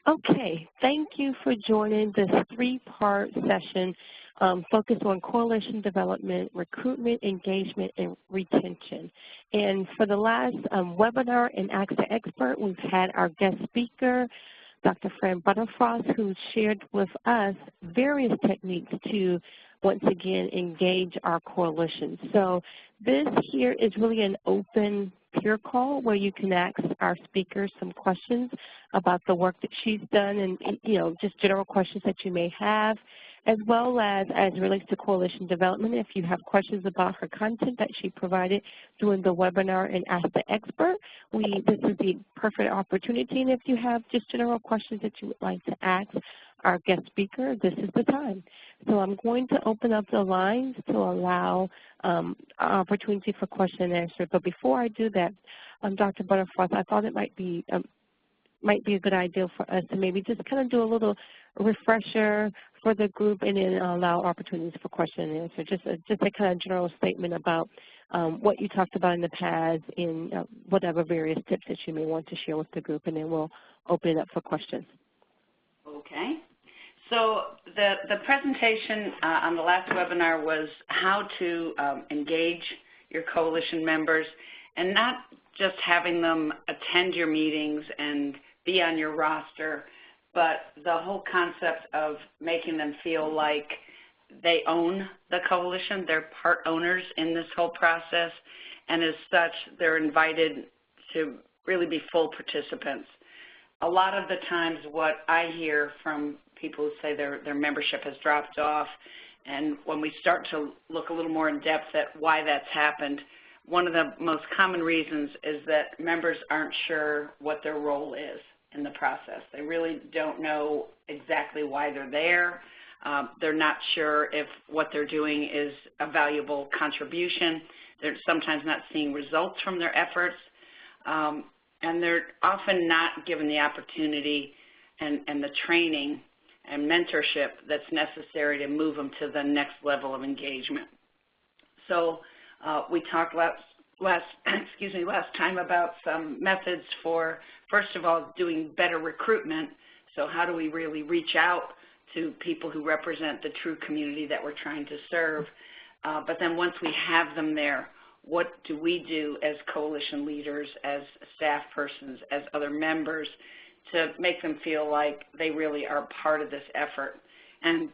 Okay, thank you for joining this three-part session focused on coalition development, recruitment, engagement, and retention. And for the last webinar in Ask the Expert, we've had our guest speaker, Dr. Fran Butterfoss, who shared with us various techniques to once again engage our coalition. So this here is really an open peer call where you can ask our speakers some questions about the work that she's done and just general questions that you may have, as well as it relates to coalition development. If you have questions about her content that she provided during the webinar and Ask the Expert, this is the perfect opportunity. And if you have just general questions that you would like to ask our guest speaker, this is the time. So I'm going to open up the lines to allow opportunity for question and answer. But before I do that, Dr. Butterfoss, I thought it might be a good idea for us to maybe just kind of do a little refresher for the group and then allow opportunities for question and answer. Just a kind of general statement about what you talked about in the past and whatever various tips that you may want to share with the group, and then we'll open it up for questions. Okay. So the presentation on the last webinar was how to engage your coalition members, and not just having them attend your meetings and be on your roster, but the whole concept of making them feel like they own the coalition. They're part owners in this whole process, and as such, they're invited to really be full participants. A lot of the times what I hear from people who say their membership has dropped off, and when we start to look a little more in depth at why that's happened, one of the most common reasons is that members aren't sure what their role is in the process. They really don't know exactly why they're there. They're not sure if what they're doing is a valuable contribution. They're sometimes not seeing results from their efforts. And they're often not given the opportunity and the training and mentorship that's necessary to move them to the next level of engagement. So we talked last time about some methods for, first of all, doing better recruitment. So how do we really reach out to people who represent the true community that we're trying to serve? But then once we have them there, what do we do as coalition leaders, as staff persons, as other members to make them feel like they really are part of this effort? And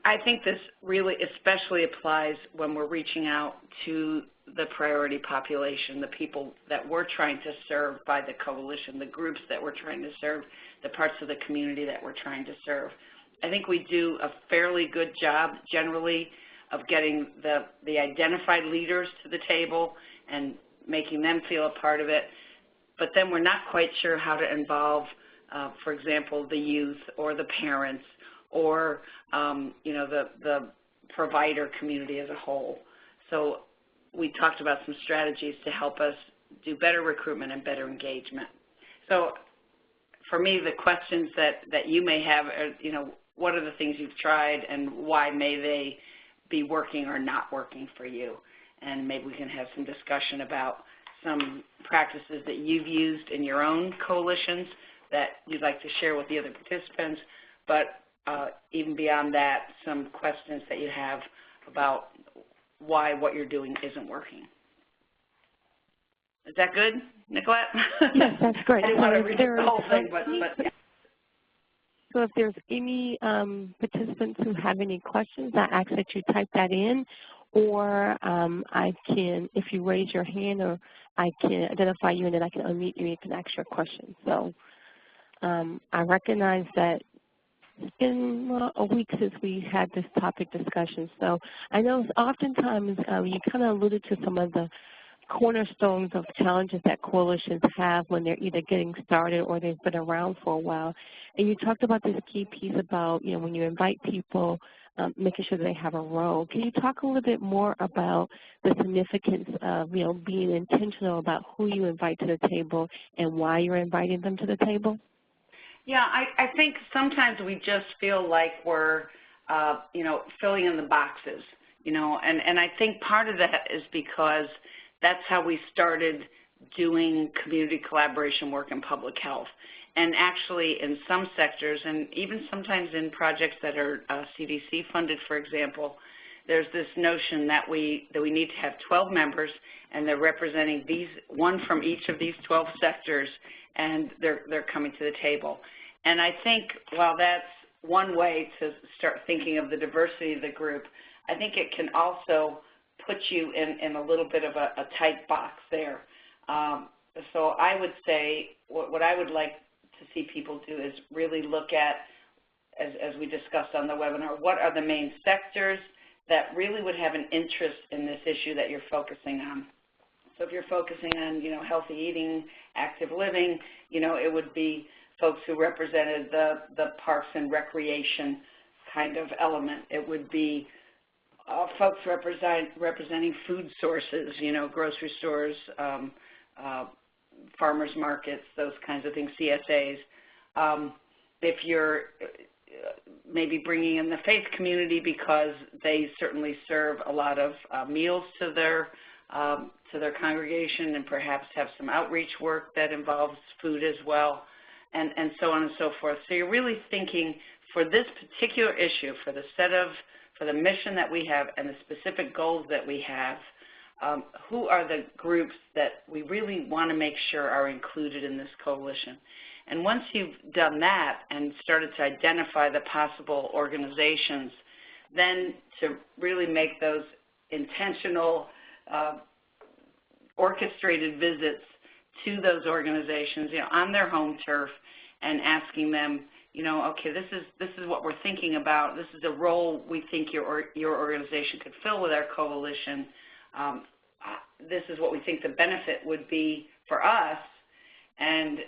I think this really especially applies when we're reaching out to the priority population, the people that we're trying to serve by the coalition, the groups that we're trying to serve, the parts of the community that we're trying to serve. I think we do a fairly good job generally of getting the identified leaders to the table and making them feel a part of it, but then we're not quite sure how to involve, for example, the youth or the parents or the provider community as a whole. So we talked about some strategies to help us do better recruitment and better engagement. So for me, the questions that you may have are, what are the things you've tried and why may they be working or not working for you? And maybe we can have some discussion about some practices that you've used in your own coalitions that you'd like to share with the other participants, but even beyond that, some questions that you have about why what you're doing isn't working. Is that good, Nicolette? Yes, that's great. I didn't want to read the whole thing, but yeah. So if there's any participants who have any questions, I ask that you type that in, or I can, if you raise your hand, or I can identify you and then I can unmute you and you can ask your question. So I recognize that it's been a week since we had this topic discussion. So I know oftentimes you kind of alluded to some of the cornerstones of challenges that coalitions have when they're either getting started or they've been around for a while. And you talked about this key piece about, when you invite people, making sure that they have a role. Can you talk a little bit more about the significance of, being intentional about who you invite to the table and why you're inviting them to the table? Yeah, I think sometimes we just feel like we're, filling in the boxes, and I think part of that is because that's how we started doing community collaboration work in public health. And actually in some sectors, and even sometimes in projects that are CDC funded, for example, there's this notion that we need to have 12 members, and they're representing one from each of these 12 sectors, and they're coming to the table. And I think while that's one way to start thinking of the diversity of the group, I think it can also put you in a little bit of a tight box there. So I would say what I would like to see people do is really look at, as we discussed on the webinar, what are the main sectors that really would have an interest in this issue that you're focusing on. So if you're focusing on, healthy eating, active living, it would be folks who represented the parks and recreation kind of element. It would be folks representing food sources, grocery stores, farmers markets, those kinds of things, CSAs. If you're maybe bringing in the faith community because they certainly serve a lot of meals to their congregation and perhaps have some outreach work that involves food as well, and so on and so forth. So you're really thinking for this particular issue, for the mission that we have and the specific goals that we have, who are the groups that we really want to make sure are included in this coalition. And once you've done that and started to identify the possible organizations, then to really make those intentional, orchestrated visits to those organizations, on their home turf, and asking them, okay, this is what we're thinking about. This is a role we think your organization could fill with our coalition. This is what we think the benefit would be for us, and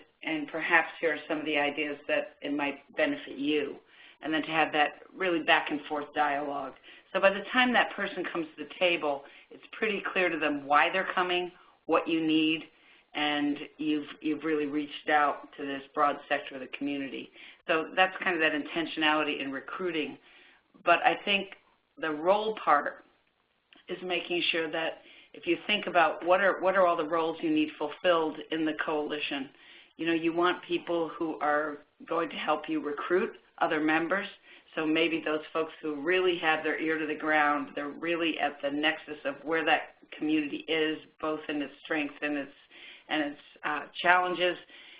perhaps here are some of the ideas that it might benefit you, and then to have that really back and forth dialogue. So by the time that person comes to the table, it's pretty clear to them why they're coming, what you need, and you've really reached out to this broad sector of the community. So that's kind of that intentionality in recruiting. But I think the role part is making sure that if you think about what are all the roles you need fulfilled in the coalition, you want people who are going to help you recruit other members. So maybe those folks who really have their ear to the ground, they're really at the nexus of where that community is, both in its strengths and its challenges,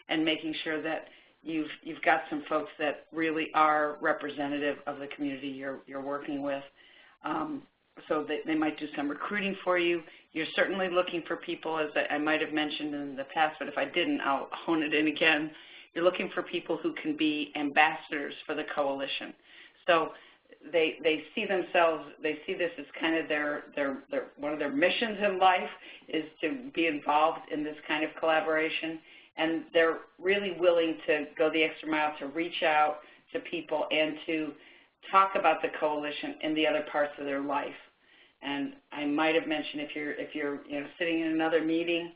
and making sure that you've got some folks that really are representative of the community you're working with. So they might do some recruiting for you. You're certainly looking for people, as I might have mentioned in the past, but if I didn't, I'll hone it in again. You're looking for people who can be ambassadors for the coalition. So they see themselves, they see this as kind of their one of their missions in life is to be involved in this kind of collaboration, and they're really willing to go the extra mile to reach out to people and to talk about the coalition in the other parts of their life. And I might have mentioned if you're sitting in another meeting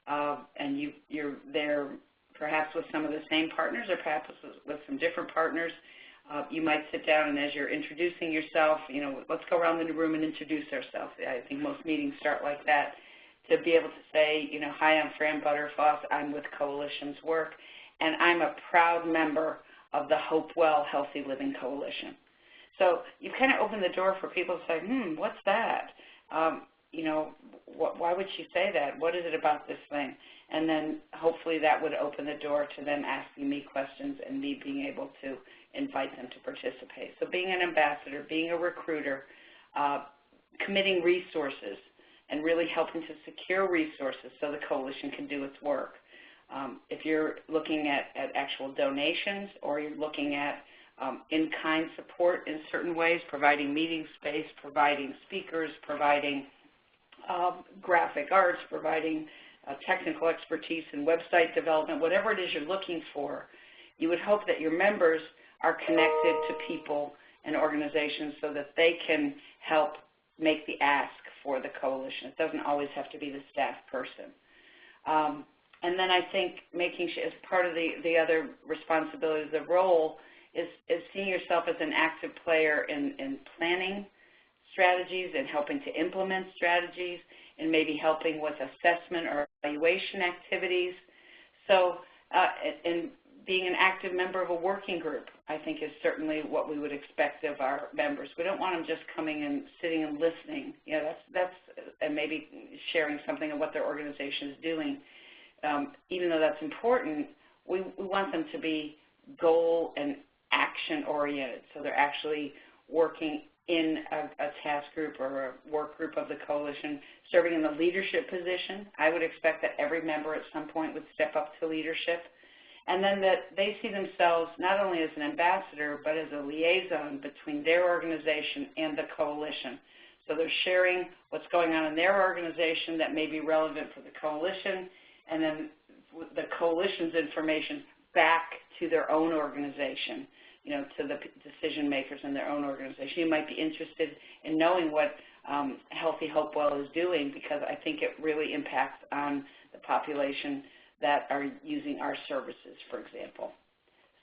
and you're there perhaps with some of the same partners or perhaps with some different partners, you might sit down, and as you're introducing yourself, let's go around the room and introduce ourselves. I think most meetings start like that, to be able to say, hi, I'm Fran Butterfoss, I'm with Coalition's Work, and I'm a proud member of the Hopewell Healthy Living Coalition. So you've kind of opened the door for people to say, what's that? Why would she say that? What is it about this thing? And then hopefully that would open the door to them asking me questions and me being able to invite them to participate. So being an ambassador, being a recruiter, committing resources, and really helping to secure resources so the coalition can do its work. If you're looking at actual donations, or you're looking at in-kind support in certain ways, providing meeting space, providing speakers, providing graphic arts, providing technical expertise in website development, whatever it is you're looking for, you would hope that your members are connected to people and organizations so that they can help make the ask for the coalition. It doesn't always have to be the staff person. And then I think making sure, as part of the other responsibilities, the role is seeing yourself as an active player in planning strategies and helping to implement strategies, in maybe helping with assessment or evaluation activities. So, and being an active member of a working group, I think, is certainly what we would expect of our members. We don't want them just coming and sitting and listening. You know, and maybe sharing something of what their organization is doing. Even though that's important, we want them to be goal and action oriented. So they're actually working in a task group or a work group of the coalition, serving in the leadership position. I would expect that every member at some point would step up to leadership. And then that they see themselves not only as an ambassador, but as a liaison between their organization and the coalition. So they're sharing what's going on in their organization that may be relevant for the coalition, and then the coalition's information back to their own organization, you know, to the decision makers in their own organization. You might be interested in knowing what Healthy Hopewell is doing, because I think it really impacts on the population that are using our services, for example.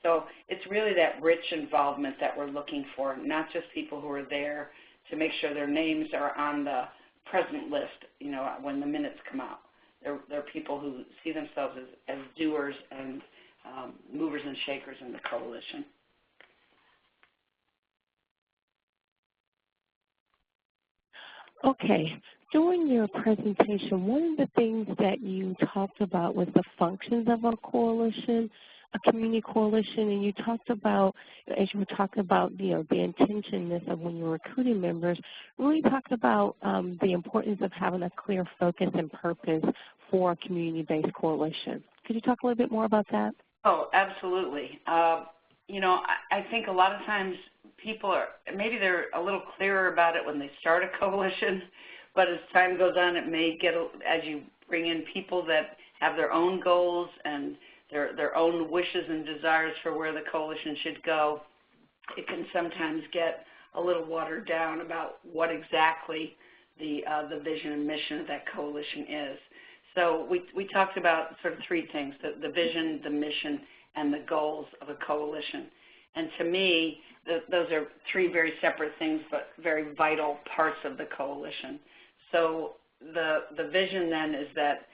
So it's really that rich involvement that we're looking for, not just people who are there to make sure their names are on the present list, you know, when the minutes come out. They're people who see themselves as doers and movers and shakers in the coalition. Okay. During your presentation, one of the things that you talked about was the functions of a coalition, a community coalition, and you talked about, as you were talking about, you know, the intentionedness of when you're recruiting members, really talked about the importance of having a clear focus and purpose for a community-based coalition. Could you talk a little bit more about that? Oh, absolutely. You know, I think a lot of times people are, maybe they're a little clearer about it when they start a coalition, but as time goes on, it may get, as you bring in people that have their own goals and their own wishes and desires for where the coalition should go, it can sometimes get a little watered down about what exactly the vision and mission of that coalition is. So we talked about sort of three things, the vision, the mission, and the goals of a coalition. And to me, those are three very separate things, but very vital parts of the coalition. So the vision then is that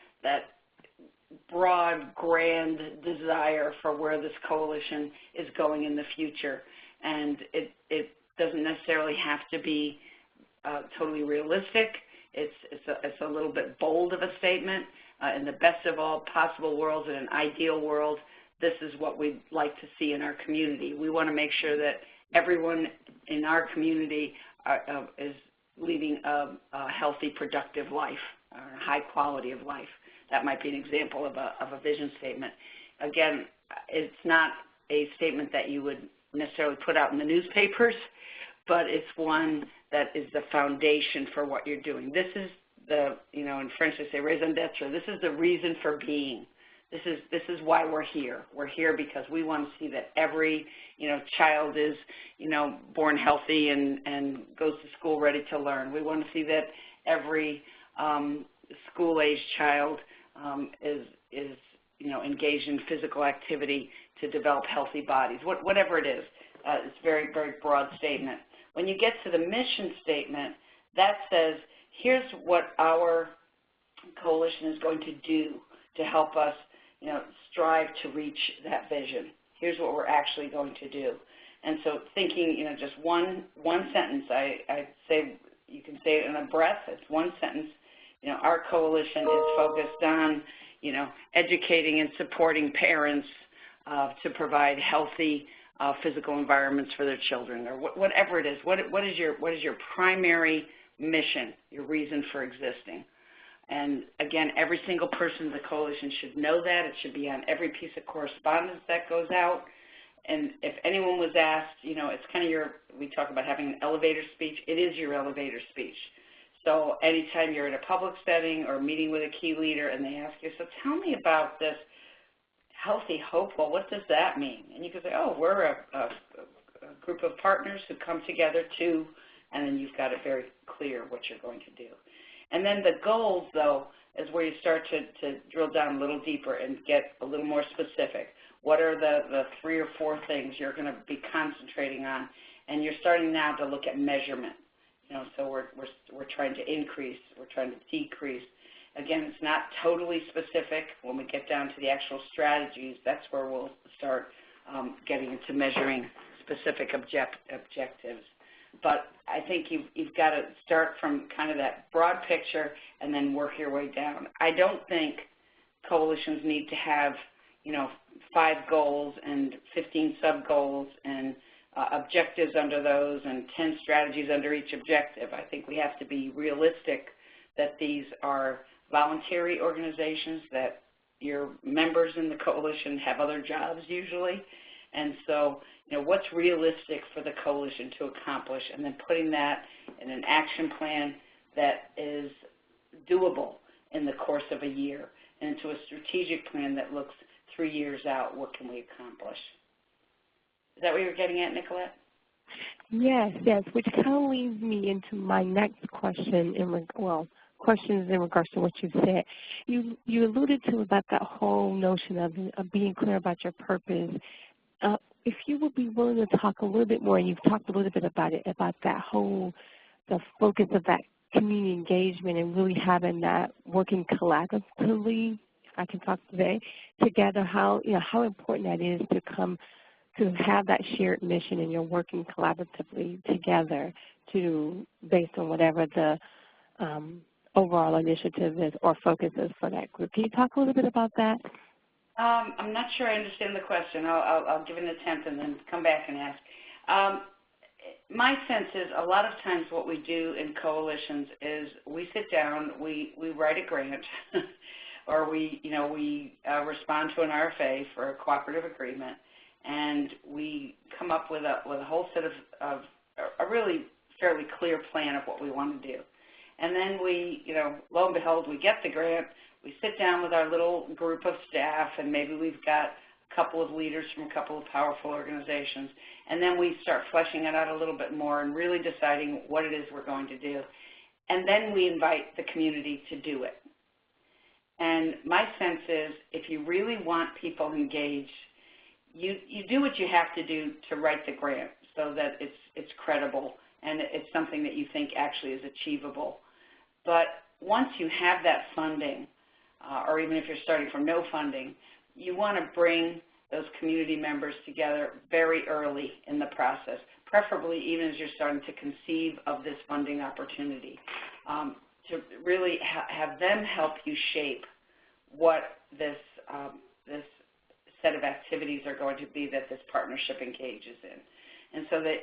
broad, grand desire for where this coalition is going in the future. And it doesn't necessarily have to be totally realistic. It's a little bit bold of a statement. In the best of all possible worlds, in an ideal world, this is what we'd like to see in our community. We want to make sure that everyone in our community is leading a healthy, productive life, or a high quality of life. That might be an example of a vision statement. Again, it's not a statement that you would necessarily put out in the newspapers, but it's one that is the foundation for what you're doing. This is the, you know, in French they say raison d'etre. This is the reason for being. This is why we're here. We're here because we want to see that every, you know, child is, you know, born healthy and goes to school ready to learn. We want to see that every school-aged child is, you know, engaged in physical activity to develop healthy bodies. Whatever it is, it's a very, very broad statement. When you get to the mission statement, that says, here's what our coalition is going to do to help us, you know, strive to reach that vision. Here's what we're actually going to do. And so thinking, you know, just one sentence, I say, you can say it in a breath, it's one sentence. You know, our coalition is focused on, you know, educating and supporting parents to provide healthy physical environments for their children, or whatever it is. What is your primary mission, your reason for existing? And again, every single person in the coalition should know that. It should be on every piece of correspondence that goes out. And if anyone was asked, you know, it's kind of we talk about having an elevator speech. It is your elevator speech. So anytime you're in a public setting or meeting with a key leader and they ask you, so tell me about this Healthy Hopewell, what does that mean? And you can say, oh, we're a group of partners who come together to, and then you've got it very clear what you're going to do. And then the goals, though, is where you start to drill down a little deeper and get a little more specific. What are the 3 or 4 things you're going to be concentrating on? And you're starting now to look at measurement. so we're trying to increase, we're trying to decrease. Again, it's not totally specific. When we get down to the actual strategies, that's where we'll start getting into measuring specific objectives. But I think you've got to start from kind of that broad picture and then work your way down. I don't think coalitions need to have, 5 goals and 15 sub-goals and objectives under those and 10 strategies under each objective. I think we have to be realistic that these are voluntary organizations, that your members in the coalition have other jobs usually. And so, what's realistic for the coalition to accomplish, and then putting that in an action plan that is doable in the course of a year, and into a strategic plan that looks 3 years out, what can we accomplish? Is that what you're getting at, Nicolette? Yes, which kind of leads me into my next question, questions in regards to what you said. You alluded to about that whole notion of being clear about your purpose. If you would be willing to talk a little bit more, and you've talked a little bit about it, about that whole, the focus of that community engagement and really having that working collaboratively, if I can talk today, together, how important that is to have that shared mission and you're working collaboratively together based on whatever the overall initiative is or focus is for that group. Can you talk a little bit about that? I'm not sure I understand the question. I'll give it an attempt and then come back and ask. My sense is a lot of times what we do in coalitions is we sit down, we write a grant, or we respond to an RFA for a cooperative agreement, and we come up with a whole set of a really fairly clear plan of what we want to do. And then we, lo and behold, we get the grant. We sit down with our little group of staff, and maybe we've got a couple of leaders from a couple of powerful organizations, and then we start fleshing it out a little bit more and really deciding what it is we're going to do. And then we invite the community to do it. And my sense is if you really want people engaged, you do what you have to do to write the grant so that it's credible and it's something that you think actually is achievable. But once you have that funding, or even if you're starting from no funding, you want to bring those community members together very early in the process, preferably even as you're starting to conceive of this funding opportunity, to really have them help you shape what this set of activities are going to be that this partnership engages in. And so that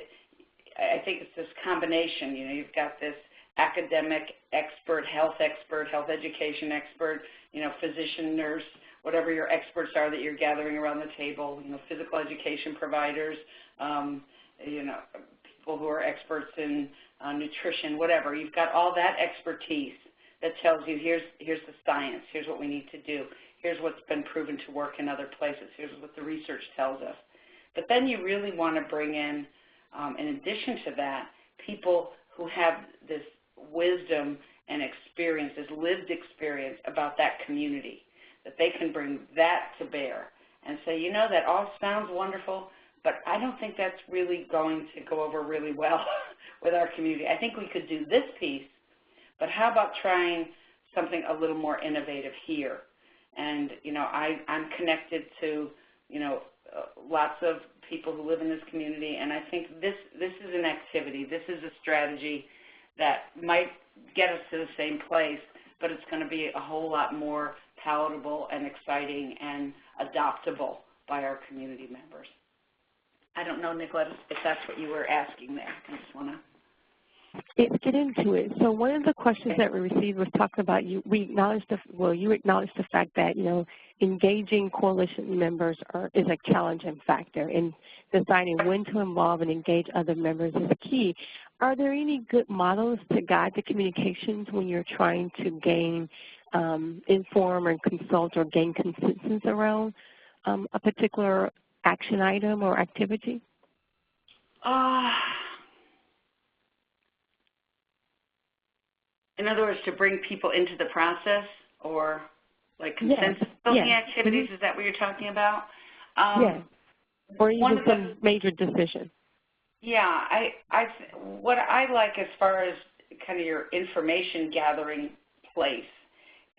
I think it's this combination. You've got this academic expert, health education expert, physician, nurse, whatever your experts are that you're gathering around the table, physical education providers, people who are experts in nutrition, whatever. You've got all that expertise that tells you here's the science, here's what we need to do, here's what's been proven to work in other places, here's what the research tells us. But then you really want to bring in addition to that, people who have this wisdom and experience, this lived experience about that community, that they can bring that to bear and say, that all sounds wonderful, but I don't think that's really going to go over really well with our community. I think we could do this piece, but how about trying something a little more innovative here? And, I'm connected to, lots of people who live in this community, and I think this is an activity, this is a strategy that might get us to the same place, but it's going to be a whole lot more palatable and exciting and adoptable by our community members. I don't know, Nicolette, if that's what you were asking there. I just want to... Let's get into it. So one of the questions that we received was talking about you acknowledged the fact that engaging coalition members is a challenging factor, and deciding when to involve and engage other members is key. Are there any good models to guide the communications when you're trying to gain, inform or consult or gain consensus around a particular action item or activity? In other words, to bring people into the process, or like consensus building activities, is that what you're talking about? Yes, or even some major decision. Yeah, what I like as far as kind of your information gathering place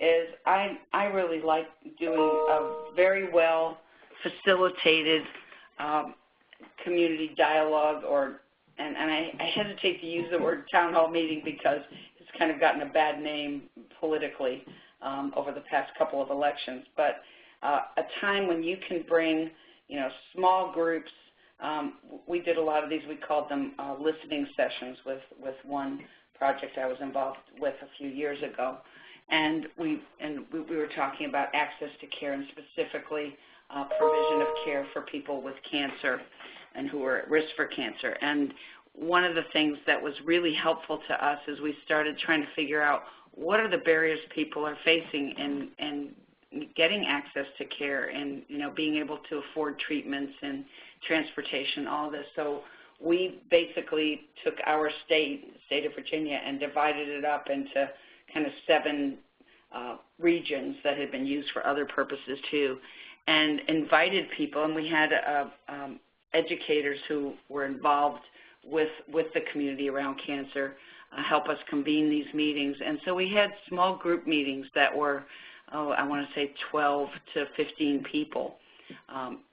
is I really like doing a very well facilitated community dialogue, and I hesitate to use the word town hall meeting because it's kind of gotten a bad name politically over the past couple of elections, but a time when you can bring, small groups. We did a lot of these. We called them listening sessions with one project I was involved with a few years ago, and we were talking about access to care and specifically provision of care for people with cancer and who are at risk for cancer. And one of the things that was really helpful to us is we started trying to figure out what are the barriers people are facing in getting access to care and, being able to afford treatments and transportation, all this. So we basically took our state of Virginia, and divided it up into kind of 7 regions that had been used for other purposes too, and invited people, and we had educators who were involved with the community around cancer help us convene these meetings. And so we had small group meetings that were, I want to say 12 to 15 people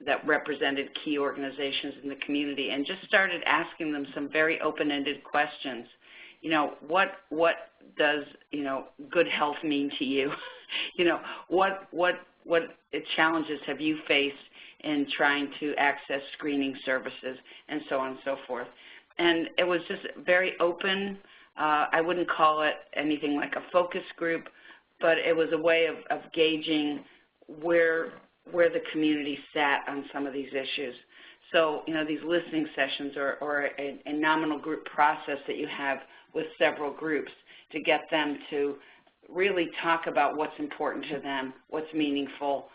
that represented key organizations in the community, and just started asking them some very open-ended questions. What does, good health mean to you? What challenges have you faced in trying to access screening services, and so on and so forth. And it was just very open. I wouldn't call it anything like a focus group, but it was a way of gauging where the community sat on some of these issues. So, these listening sessions or a nominal group process that you have with several groups to get them to really talk about what's important to them, what's meaningful,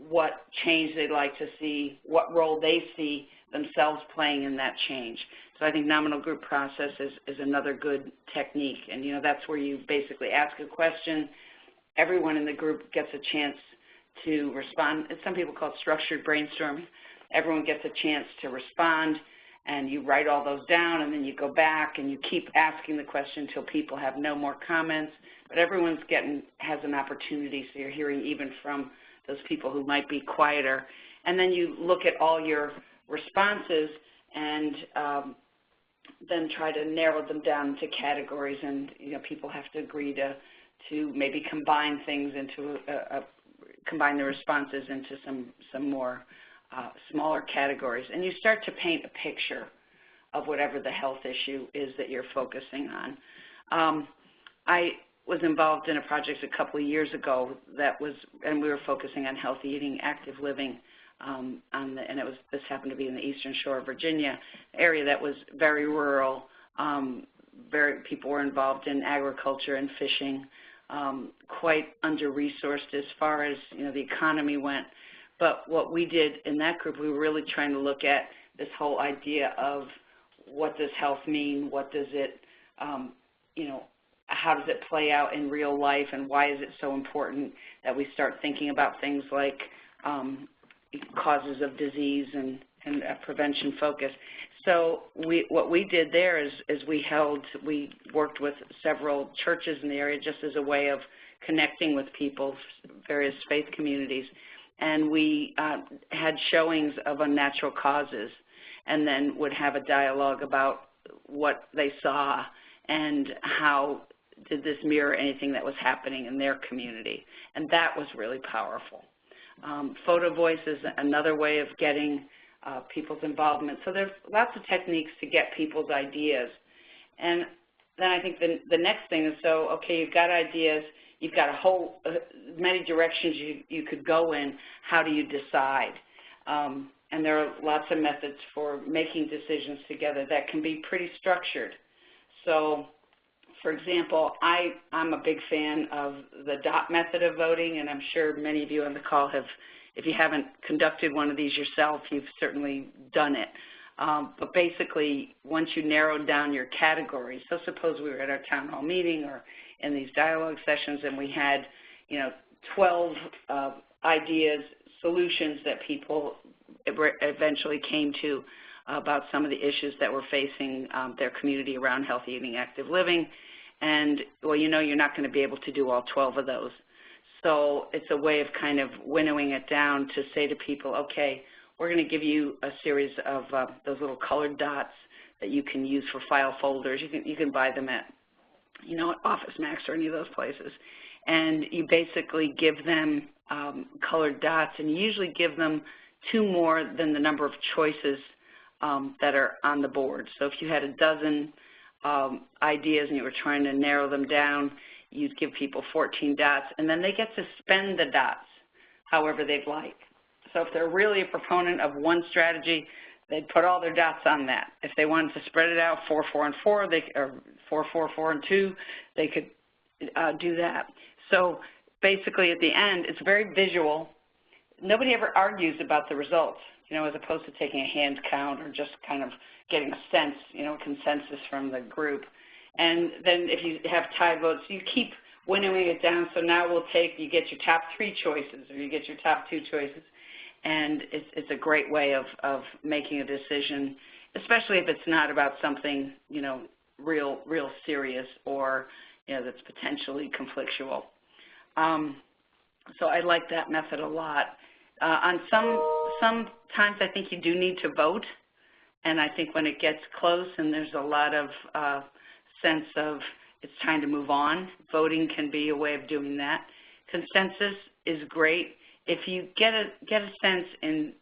what change they'd like to see, what role they see themselves playing in that change. So I think nominal group process is another good technique. And, that's where you basically ask a question. Everyone in the group gets a chance to respond. Some people call it structured brainstorming. Everyone gets a chance to respond, and you write all those down, and then you go back and you keep asking the question until people have no more comments. But everyone's has an opportunity, so you're hearing even from those people who might be quieter. And then you look at all your responses and then try to narrow them down to categories, and people have to agree to maybe combine things into combine the responses into some more smaller categories, and you start to paint a picture of whatever the health issue is that you're focusing on. I was involved in a project a couple of years ago and we were focusing on healthy eating, active living, this happened to be in the Eastern Shore of Virginia, area that was very rural. People were involved in agriculture and fishing, quite under-resourced as far as the economy went. But what we did in that group, we were really trying to look at this whole idea of what does health mean, what does it, how does it play out in real life, and why is it so important that we start thinking about things like causes of disease and a prevention focus. So what we did there is we worked with several churches in the area just as a way of connecting with people, various faith communities, and we had showings of unnatural causes, and then would have a dialogue about what they saw and how did this mirror anything that was happening in their community, and that was really powerful. Photo voice is another way of getting people's involvement. So there's lots of techniques to get people's ideas. And then I think the next thing is, so, okay, you've got ideas, you've got a whole, many directions you could go in, how do you decide? And there are lots of methods for making decisions together that can be pretty structured. So, for example, I'm a big fan of the DOT method of voting, and I'm sure many of you on the call have, if you haven't conducted one of these yourself, you've certainly done it. But basically, once you narrow down your categories, so suppose we were at our town hall meeting or in these dialogue sessions and we had, 12 ideas, solutions that people eventually came to. about some of the issues that were facing their community around healthy eating, active living. And, well, you know, you're not going to be able to do all 12 of those. So it's a way of kind of winnowing it down to say to people, okay, we're going to give you a series of those little colored dots that you can use for file folders. You can buy them at, you know, at Office Max or any of those places. And you basically give them colored dots, and you usually give them 2 more than the number of choices that are on the board. So if you had a dozen ideas and you were trying to narrow them down, you'd give people 14 dots, and then they get to spend the dots however they'd like. So if they're really a proponent of one strategy, they'd put all their dots on that. If they wanted to spread it out 4, 4, and 4, or 4, 4, 4, and 2, they could do that. So basically at the end, it's very visual. Nobody ever argues about the results, you know, as opposed to taking a hand count or just kind of getting a sense, you know, a consensus from the group. And then if you have tie votes, you keep winnowing it down. So now you get your top 3 choices, or you get your top 2 choices. And it's a great way of making a decision, especially if it's not about something, you know, real serious or, you know, that's potentially conflictual. So I like that method a lot. On sometimes I think you do need to vote, and I think when it gets close and there's a lot of sense of it's time to move on, voting can be a way of doing that. Consensus is great. If you get a sense in,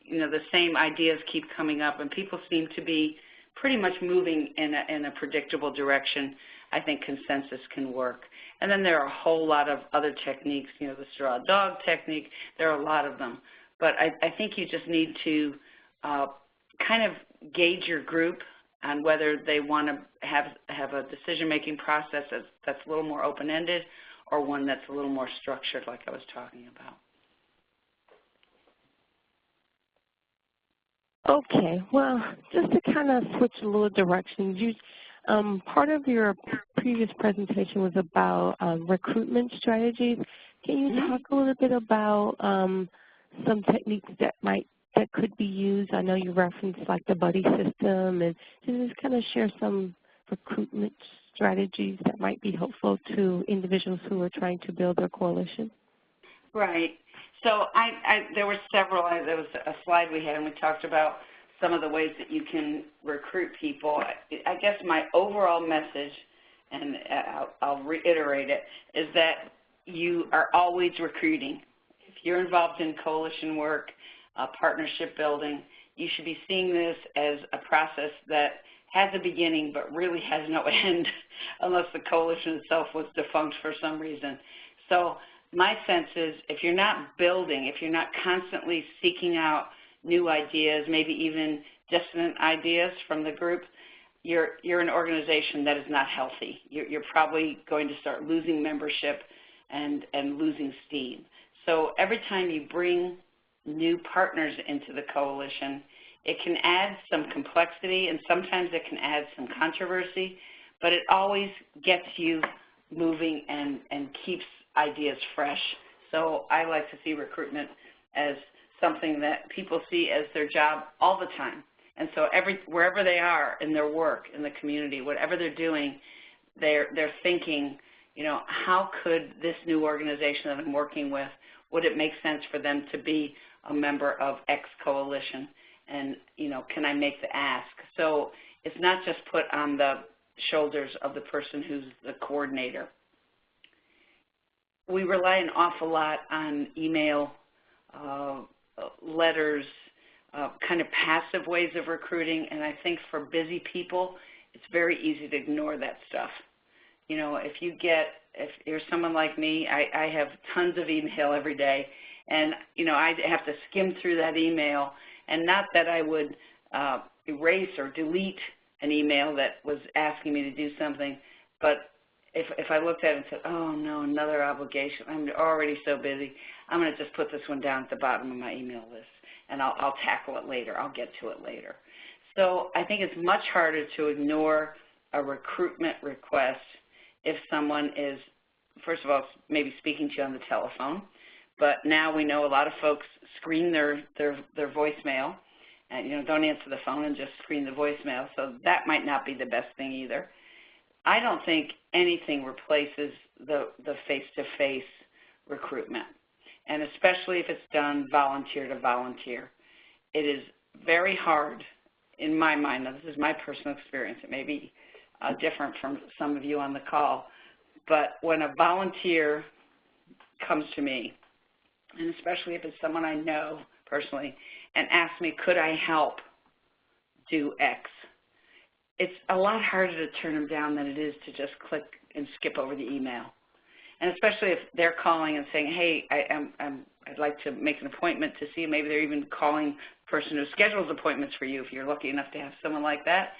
you know, the same ideas keep coming up and people seem to be pretty much moving in a predictable direction, I think consensus can work. And then there are a whole lot of other techniques, you know, the straw dog technique, there are a lot of them. But I think you just need to kind of gauge your group on whether they want to have a decision-making process that's a little more open-ended or one that's a little more structured, like I was talking about. Okay, well, just to kind of switch a little directions, part of your previous presentation was about recruitment strategies. Can you talk a little bit about some techniques that could be used? I know you referenced like the buddy system, and just kind of share some recruitment strategies that might be helpful to individuals who are trying to build their coalition. Right. So there were several. There was a slide we had, and we talked about some of the ways that you can recruit people. I guess my overall message, and I'll reiterate it, is that you are always recruiting. If you're involved in coalition work, partnership building, you should be seeing this as a process that has a beginning but really has no end unless the coalition itself was defunct for some reason. So my sense is if you're not building, if you're not constantly seeking out new ideas, maybe even dissonant ideas from the group, you're an organization that is not healthy. You're probably going to start losing membership and losing steam. So every time you bring new partners into the coalition, it can add some complexity and sometimes it can add some controversy, but it always gets you moving and keeps ideas fresh. So I like to see recruitment as something that people see as their job all the time. And so wherever they are in their work, in the community, whatever they're doing, they're thinking, you know, how could this new organization that I'm working with, would it make sense for them to be a member of X coalition? And, you know, can I make the ask? So it's not just put on the shoulders of the person who's the coordinator. We rely an awful lot on email, letters, kind of passive ways of recruiting, and I think for busy people, it's very easy to ignore that stuff. You know, if you're someone like me, I have tons of email every day, and, you know, I have to skim through that email, and not that I would erase or delete an email that was asking me to do something, but if I looked at it and said, oh, no, another obligation, I'm already so busy, I'm going to just put this one down at the bottom of my email list, and I'll tackle it later. I'll get to it later. So I think it's much harder to ignore a recruitment request if someone is, first of all, maybe speaking to you on the telephone, but now we know a lot of folks screen their voicemail, and don't answer the phone and just screen the voicemail. So that might not be the best thing either. I don't think anything replaces the face-to-face recruitment, and especially if it's done volunteer to volunteer. It is very hard, in my mind. Now, this is my personal experience. It may be different from some of you on the call, but when a volunteer comes to me, and especially if it's someone I know personally, and asks me, could I help do X, it's a lot harder to turn them down than it is to just click and skip over the email. And especially if they're calling and saying, hey, I'd like to make an appointment to see you. Maybe they're even calling the person who schedules appointments for you if you're lucky enough to have someone like that.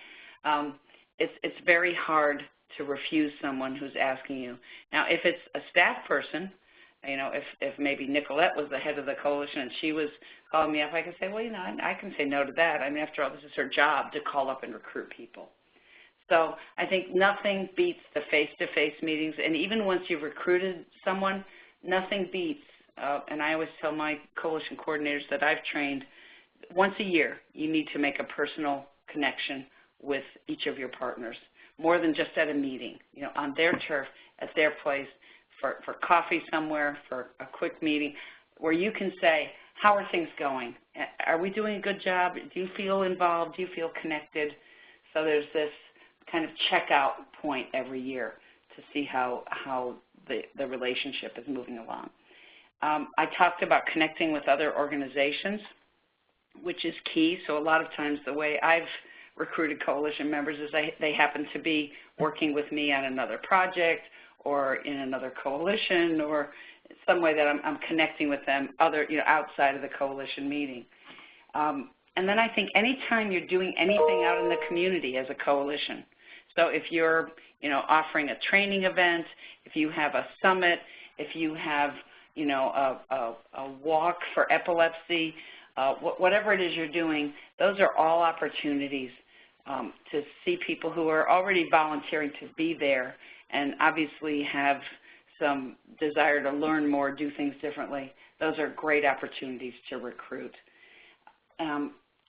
It's very hard to refuse someone who's asking you. Now, if it's a staff person, if maybe Nicolette was the head of the coalition and she was calling me up, I can say, well, I can say no to that. I mean, after all, this is her job to call up and recruit people. So I think nothing beats the face-to-face meetings, and even once you've recruited someone, nothing beats, and I always tell my coalition coordinators that I've trained, once a year you need to make a personal connection with each of your partners, more than just at a meeting, on their turf, at their place, for coffee somewhere, for a quick meeting, where you can say, how are things going? Are we doing a good job? Do you feel involved? Do you feel connected? So there's this kind of checkout point every year to see how the relationship is moving along. I talked about connecting with other organizations, which is key. So a lot of times the way I've recruited coalition members is they happen to be working with me on another project or in another coalition, or some way that I'm connecting with them outside of the coalition meeting. And then I think anytime you're doing anything out in the community as a coalition, so if you're offering a training event, if you have a summit, if you have a walk for epilepsy, whatever it is you're doing, those are all opportunities to see people who are already volunteering to be there and obviously have some desire to learn more, do things differently. Those are great opportunities to recruit.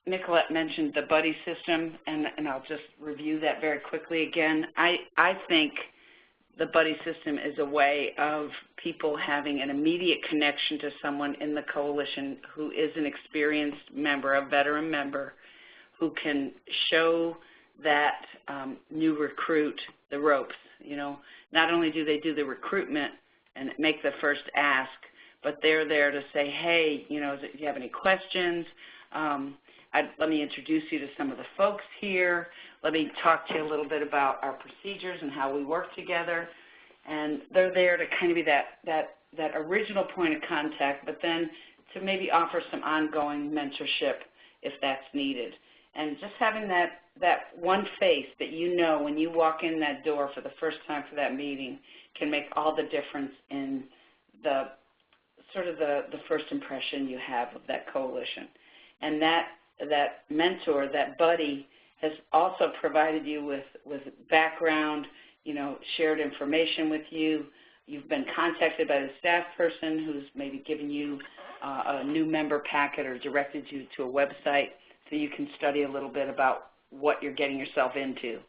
Nicolette mentioned the buddy system, and I'll just review that very quickly again. I think the buddy system is a way of people having an immediate connection to someone in the coalition who is an experienced member, a veteran member, who can show that new recruit the ropes. Not only do they do the recruitment and make the first ask, but they're there to say, hey, if you have any questions, let me introduce you to some of the folks here. Let me talk to you a little bit about our procedures and how we work together. And they're there to kind of be that original point of contact, but then to maybe offer some ongoing mentorship if that's needed. And just having that one face that when you walk in that door for the first time for that meeting can make all the difference in the first impression you have of that coalition. And that mentor, that buddy, has also provided you with background, shared information with you. You've been contacted by the staff person who's maybe given you a new member packet or directed you to a website so you can study a little bit about what you're getting yourself into.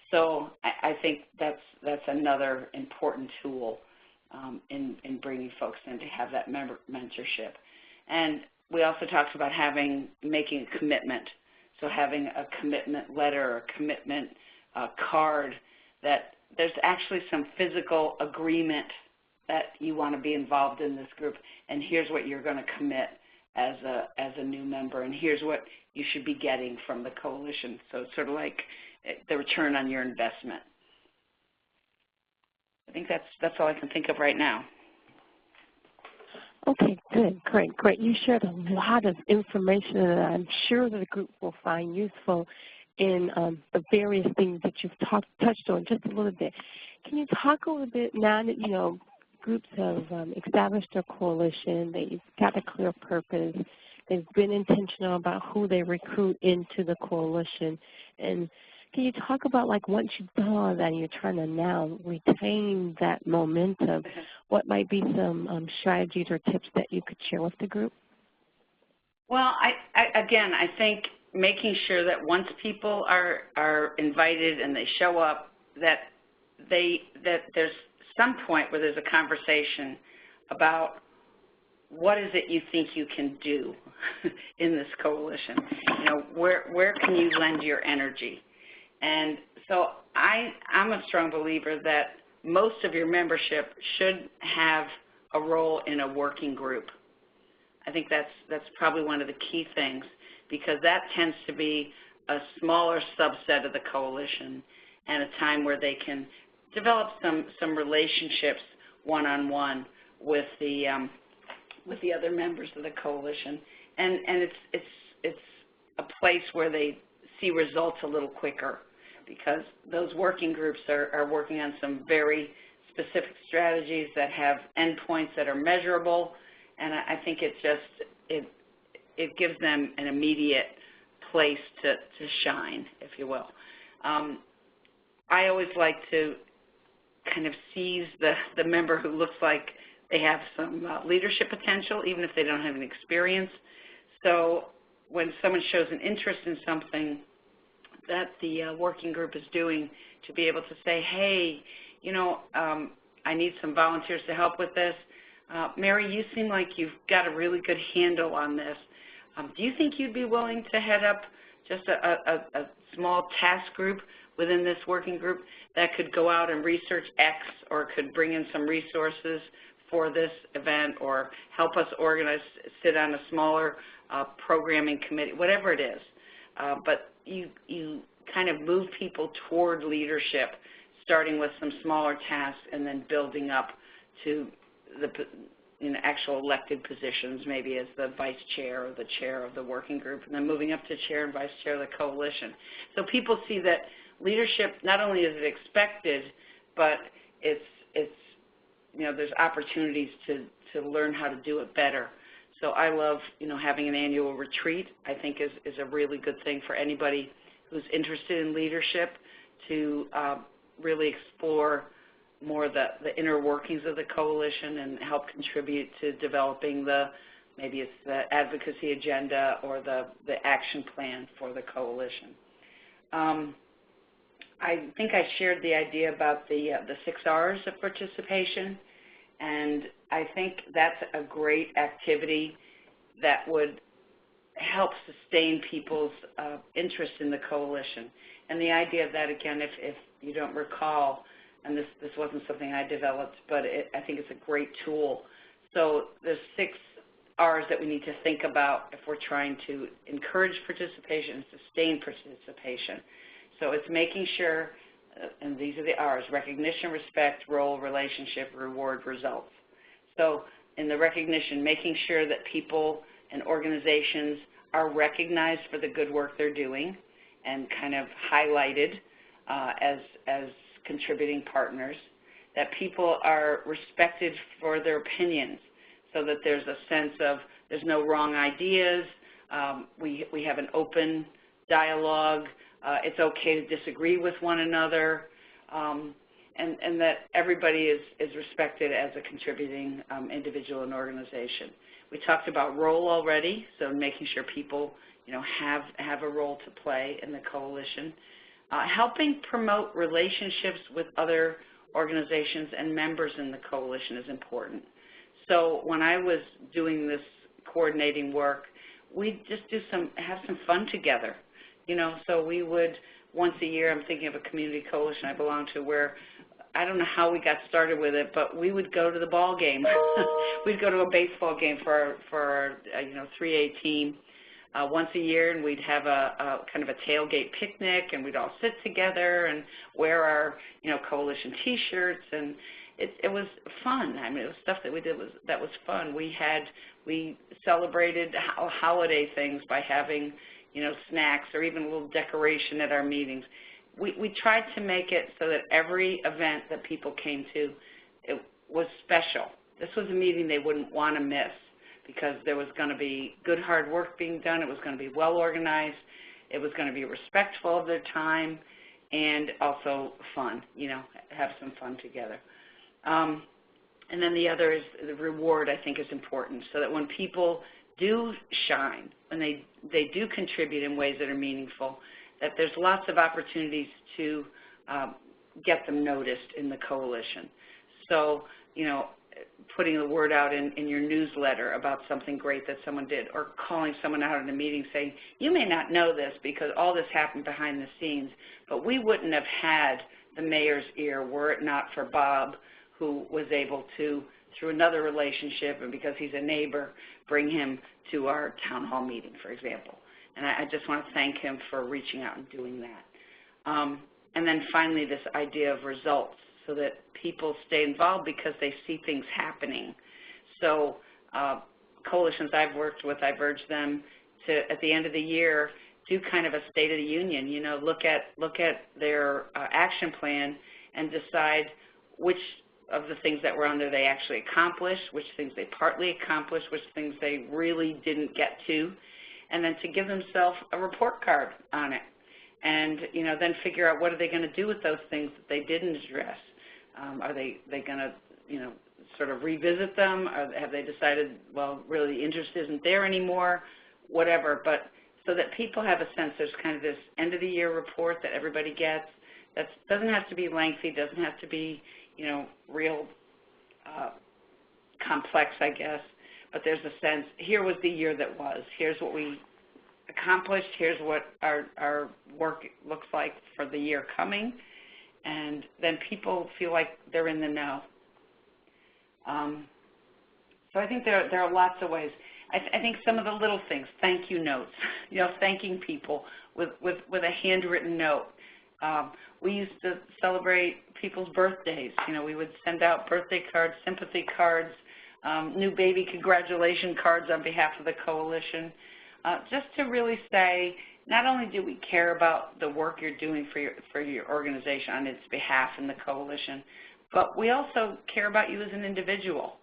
So I think that's another important tool in bringing folks in to have that mentorship. And we also talked about making a commitment. So having a commitment letter or a commitment card that there's actually some physical agreement that you want to be involved in this group, and here's what you're going to commit as a new member, and here's what you should be getting from the coalition. So it's sort of like the return on your investment. I think that's all I can think of right now. Okay, good, great. You shared a lot of information that I'm sure that the group will find useful in the various things that you've touched on just a little bit. Can you talk a little bit now that, groups have established their coalition, they've got a clear purpose, they've been intentional about who they recruit into the coalition, and can you talk about, once you've done all of that and you're trying to now retain that momentum, what might be some strategies or tips that you could share with the group? Well, I think making sure that once people are invited and they show up, that there's some point where there's a conversation about what is it you think you can do in this coalition. You know, where can you lend your energy? And so I'm a strong believer that most of your membership should have a role in a working group. I think that's probably one of the key things, because that tends to be a smaller subset of the coalition and a time where they can develop some relationships one-on-one with the other members of the coalition, and it's a place where they see results a little quicker, because those working groups are working on some very specific strategies that have endpoints that are measurable, and I think it gives them an immediate place to shine, if you will. I always like to kind of seize the member who looks like they have some leadership potential, even if they don't have any experience. So when someone shows an interest in something that the working group is doing, to be able to say, hey, you know, I need some volunteers to help with this. Mary, you seem like you've got a really good handle on this. Do you think you'd be willing to head up just a small task group within this working group that could go out and research X, or could bring in some resources for this event, or help us organize, sit on a smaller programming committee, whatever it is. But you kind of move people toward leadership, starting with some smaller tasks and then building up to the actual elected positions, maybe as the vice chair or the chair of the working group, and then moving up to chair and vice chair of the coalition. So people see that leadership, not only is it expected, but it's you know, there's opportunities to learn how to do it better. So I love, you know, having an annual retreat. I think is a really good thing for anybody who's interested in leadership to really explore more the inner workings of the coalition and help contribute to developing maybe it's the advocacy agenda or the action plan for the coalition. I think I shared the idea about the 6 R's of participation, and I think that's a great activity that would help sustain people's interest in the coalition. And the idea of that, again, if you don't recall, and this wasn't something I developed, but I think it's a great tool. So there's 6 R's that we need to think about if we're trying to encourage participation and sustain participation. So it's making sure, and these are the R's: recognition, respect, role, relationship, reward, results. So in the recognition, making sure that people and organizations are recognized for the good work they're doing and kind of highlighted as contributing partners, that people are respected for their opinions, so that there's a sense of there's no wrong ideas, we have an open dialogue, it's okay to disagree with one another, and that everybody is respected as a contributing individual and organization. We talked about role already, so making sure people, you know, have a role to play in the coalition. Helping promote relationships with other organizations and members in the coalition is important. So when I was doing this coordinating work, we'd just have some fun together. You know, so we would, once a year, I'm thinking of a community coalition I belong to, where I don't know how we got started with it, but we would go to the ball game. We'd go to a baseball game for our 3A team once a year, and we'd have a kind of a tailgate picnic, and we'd all sit together and wear our, you know, coalition T-shirts, and it was fun. I mean, it was stuff that we did that was fun. We celebrated holiday things by having, you know, snacks or even a little decoration at our meetings. We tried to make it so that every event that people came to, it was special. This was a meeting they wouldn't want to miss, because there was going to be good hard work being done, it was going to be well organized, it was going to be respectful of their time, and also fun, you know, have some fun together. And then the other is the reward, I think, is important, so that when people do shine, when they do contribute in ways that are meaningful, that there's lots of opportunities to get them noticed in the coalition. So, you know, putting the word out in your newsletter about something great that someone did, or calling someone out in a meeting saying, you may not know this because all this happened behind the scenes, but we wouldn't have had the mayor's ear were it not for Bob, who was able to, through another relationship and because he's a neighbor, bring him to our town hall meeting, for example. And I just want to thank him for reaching out and doing that. And then finally, this idea of results, so that people stay involved because they see things happening. So coalitions I've worked with, I've urged them to, at the end of the year, do kind of a State of the Union. You know, look at their action plan and decide which of the things that were on there they actually accomplished, which things they partly accomplished, which things they really didn't get to, and then to give themselves a report card on it. And, you know, then figure out what are they going to do with those things that they didn't address. Are they going to, you know, sort of revisit them? Or have they decided, well, really the interest isn't there anymore, whatever. But so that people have a sense there's kind of this end-of-the-year report that everybody gets. That doesn't have to be lengthy, doesn't have to be, you know, real complex, I guess. But there's a sense, here was the year that was. Here's what we accomplished. Here's what our work looks like for the year coming. And then people feel like they're in the know. So I think there are lots of ways. I think some of the little things, thank you notes, you know, thanking people with a handwritten note. We used to celebrate people's birthdays. You know, we would send out birthday cards, sympathy cards, new baby congratulation cards on behalf of the coalition, just to really say, not only do we care about the work you're doing for your organization on its behalf in the coalition, but we also care about you as an individual.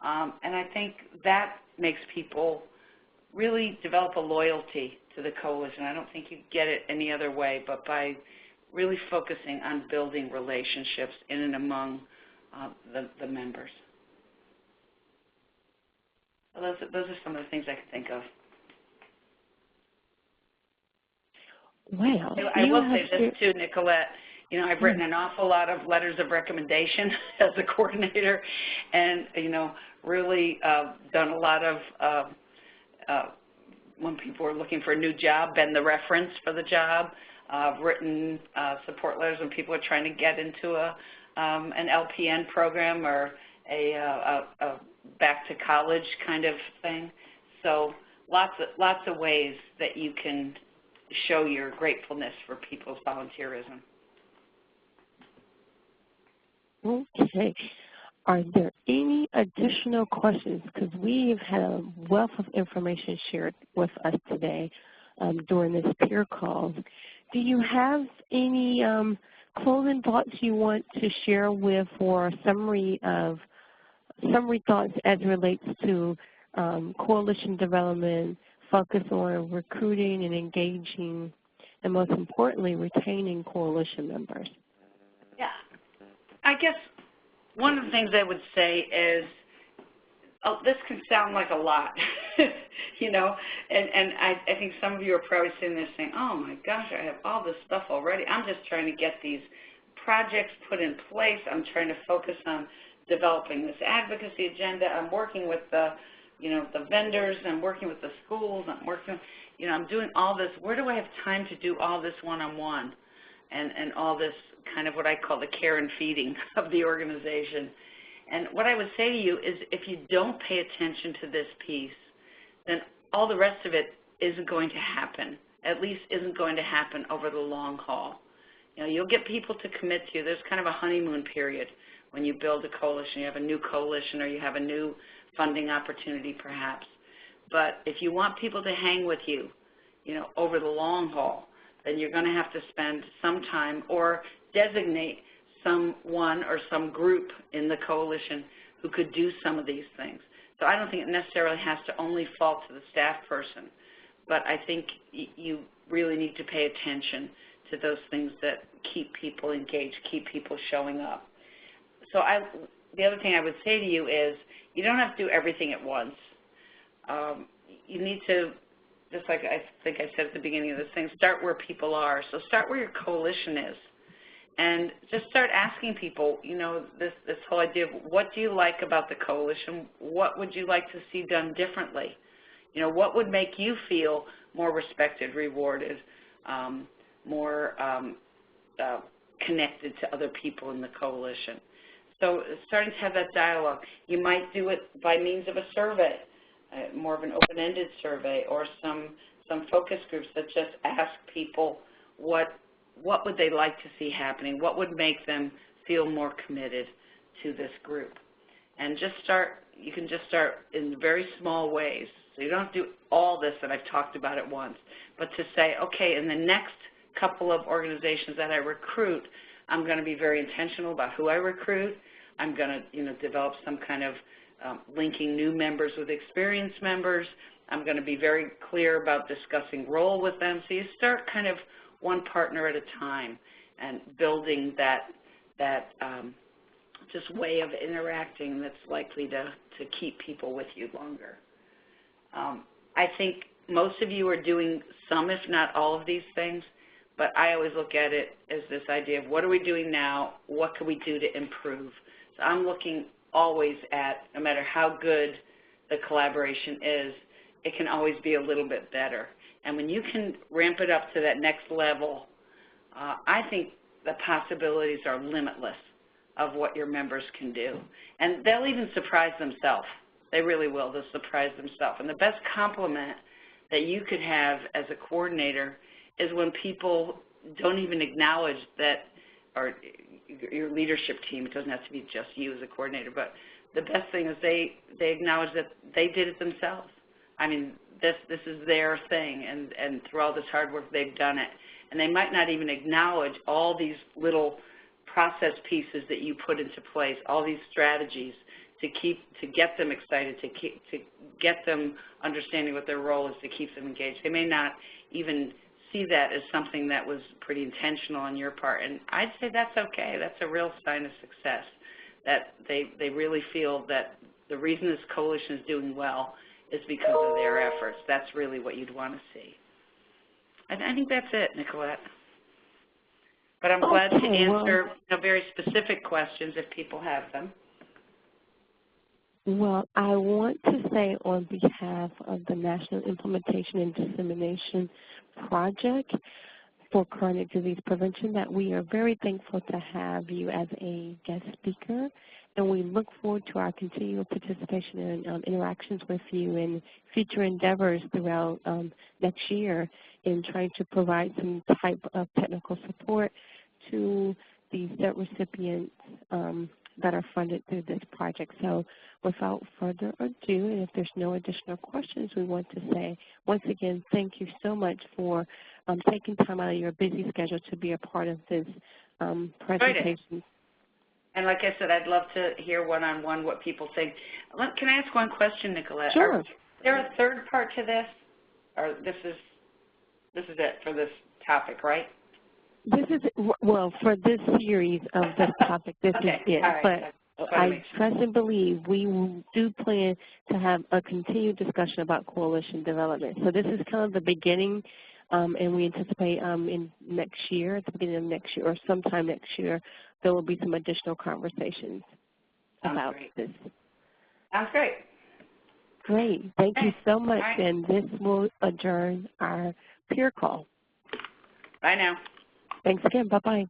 And I think that makes people really develop a loyalty to the coalition. I don't think you get it any other way but by really focusing on building relationships in and among the members. So those are some of the things I can think of. Wow. I will say this too, Nicolette. You know, I've written an awful lot of letters of recommendation as a coordinator, and, you know, really done a lot of, when people are looking for a new job, been the reference for the job. I've written support letters when people are trying to get into an LPN program or a back to college kind of thing. So lots of ways that you can show your gratefulness for people's volunteerism. Okay. Are there any additional questions? Because we've had a wealth of information shared with us today during this peer call. Do you have any closing thoughts you want to share with, or summary thoughts as it relates to coalition development, focus on recruiting and engaging, and most importantly, retaining coalition members? Yeah. I guess one of the things I would say is, oh, this can sound like a lot, you know, and I think some of you are probably sitting there saying, oh my gosh, I have all this stuff already. I'm just trying to get these projects put in place. I'm trying to focus on developing this advocacy agenda. I'm working with the, you know, the vendors. I'm working with the schools. I'm working, you know, I'm doing all this. Where do I have time to do all this one-on-one and all this kind of what I call the care and feeding of the organization? And what I would say to you is, if you don't pay attention to this piece, then all the rest of it isn't going to happen, at least isn't going to happen over the long haul. You know, you'll get people to commit to you. There's kind of a honeymoon period when you build a coalition. You have a new coalition, or you have a new funding opportunity perhaps. But if you want people to hang with you, you know, over the long haul, then you're going to have to spend some time or designate someone or some group in the coalition who could do some of these things. So I don't think it necessarily has to only fall to the staff person, but I think you really need to pay attention to those things that keep people engaged, keep people showing up. So the other thing I would say to you is, you don't have to do everything at once. you need to, just like I think I said at the beginning of this thing, start where people are. So start where your coalition is. And just start asking people, you know, this whole idea of what do you like about the coalition? What would you like to see done differently? You know, what would make you feel more respected, rewarded, more connected to other people in the coalition? So starting to have that dialogue. You might do it by means of a survey, more of an open-ended survey, or some focus groups that just ask people what would they like to see happening, what would make them feel more committed to this group. And just start, you can just start in very small ways. So you don't have to do all this that I've talked about at once, but to say, okay, in the next couple of organizations that I recruit, I'm going to be very intentional about who I recruit. I'm going to, you know, develop some kind of linking new members with experienced members. I'm going to be very clear about discussing role with them. So you start kind of one partner at a time and building that just way of interacting that's likely to keep people with you longer. I think most of you are doing some, if not all of these things, but I always look at it as this idea of what are we doing now, what can we do to improve? So I'm looking always at, no matter how good the collaboration is, it can always be a little bit better. And when you can ramp it up to that next level, I think the possibilities are limitless of what your members can do. And they'll even surprise themselves. They really will. They'll surprise themselves. And the best compliment that you could have as a coordinator is when people don't even acknowledge that, or your leadership team, it doesn't have to be just you as a coordinator, but the best thing is they acknowledge that they did it themselves. I mean, this is their thing, and through all this hard work, they've done it. And they might not even acknowledge all these little process pieces that you put into place, all these strategies to get them excited, to get them understanding what their role is, to keep them engaged. They may not even see that as something that was pretty intentional on your part, and I'd say that's okay. That's a real sign of success, that they really feel that the reason this coalition is doing well is because of their efforts. That's really what you'd want to see. I think that's it, Nicolette. But I'm glad to answer very specific questions if people have them. Well, I want to say on behalf of the National Implementation and Dissemination Project for Chronic Disease Prevention that we are very thankful to have you as a guest speaker, and we look forward to our continual participation and interactions with you in future endeavors throughout next year in trying to provide some type of technical support to the debt recipients that are funded through this project. So without further ado, and if there's no additional questions, we want to say, once again, thank you so much for taking time out of your busy schedule to be a part of this presentation. And like I said, I'd love to hear one-on-one what people think. Can I ask one question, Nicolette? Sure. Is there a third part to this? Or this is it for this topic, right? This is, well, for this series of this topic, this is it. Right. But I trust and believe we do plan to have a continued discussion about coalition development. So this is kind of the beginning, and we anticipate in next year, at the beginning of next year or sometime next year, there will be some additional conversations about this. Sounds great. Great. Thank you so much. Right. And this will adjourn our peer call. Bye now. Thanks again. Bye-bye.